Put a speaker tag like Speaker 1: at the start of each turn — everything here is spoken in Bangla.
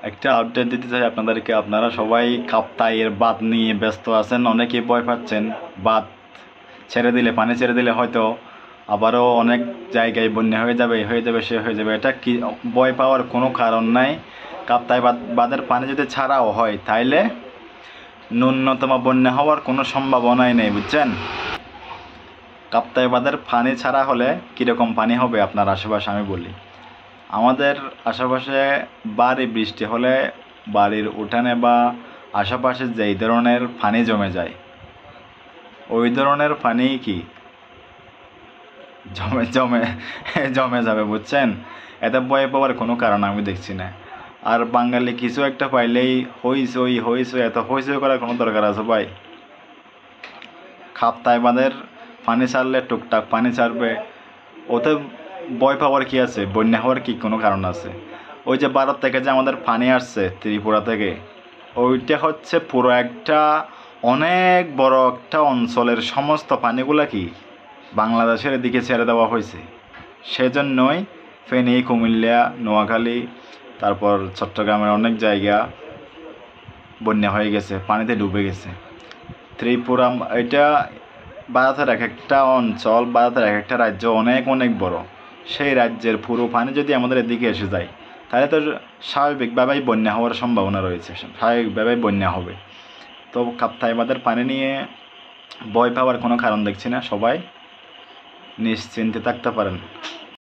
Speaker 1: একটা আপডেট দিতে চাই আপনাদেরকে। আপনারা সবাই কাপ্তাইয়ের বাঁধ নিয়ে ব্যস্ত আছেন, অনেকেই ভয় পাচ্ছেন। বাঁধ ছেড়ে দিলে, পানি ছেড়ে দিলে হয়তো আবারও অনেক জায়গায় বন্যা হয়ে যাবে, সে হয়ে যাবে। এটা কি ভয় পাওয়ার কোনো কারণ নাই। কাপ্তাই বাঁধের পানি যদি ছাড়াও হয় তাইলে ন্যূনতম বন্যা হওয়ার কোনো সম্ভাবনাই নেই, বুঝছেন? কাপ্তাই বাঁধের পানি ছাড়া হলে কীরকম পানি হবে আপনার আশেপাশে আমি বলি। আমাদের আশেপাশে বাড়ি বৃষ্টি হলে বাড়ির উঠানে বা আশেপাশে যেই ধরনের পানি জমে যায়, ওই ধরনের পানি কি জমে জমে জমে যাবে, বুঝছেন? এতে ভয় পাওয়ার কোনো কারণ আমি দেখছি না। আর বাঙালি কিছু একটা পাইলেই হইসই এত হইসই করার কোনো দরকার আছে ভাই? কাপ্তাই বাঁধের পানি ছাড়লে টুকটাক পানি ছাড়বে, ওতে ভয় পাওয়ার কি আছে? বন্যা হওয়ার কি কোনো কারণ আছে? ওই যে ভারত থেকে যে আমাদের পানি আসছে ত্রিপুরা থেকে, ওইটা হচ্ছে পুরো একটা অনেক বড় একটা অঞ্চলের সমস্ত পানিগুলা কি বাংলাদেশের দিকে ছেড়ে দেওয়া হয়েছে। সেজন্যই ফেনী, কুমিল্লা, নোয়াখালী, তারপর চট্টগ্রামের অনেক জায়গা বন্যা হয়ে গেছে, পানিতে ডুবে গেছে। ত্রিপুরা এটা ভারতের এক একটা অঞ্চল, ভারতের এক একটা রাজ্য অনেক অনেক বড়। সেই রাজ্যের পুরো পানি যদি আমাদের এদিকে এসে যায় তাহলে তো স্বাভাবিকভাবেই বন্যা হওয়ার সম্ভাবনা রয়েছে, স্বাভাবিকভাবেই বন্যা হবে। তো কাপ্তাই বাঁধের পানি নিয়ে ভয় পাওয়ার কোনো কারণ দেখছি না, সবাই নিশ্চিন্তে থাকতে পারেন।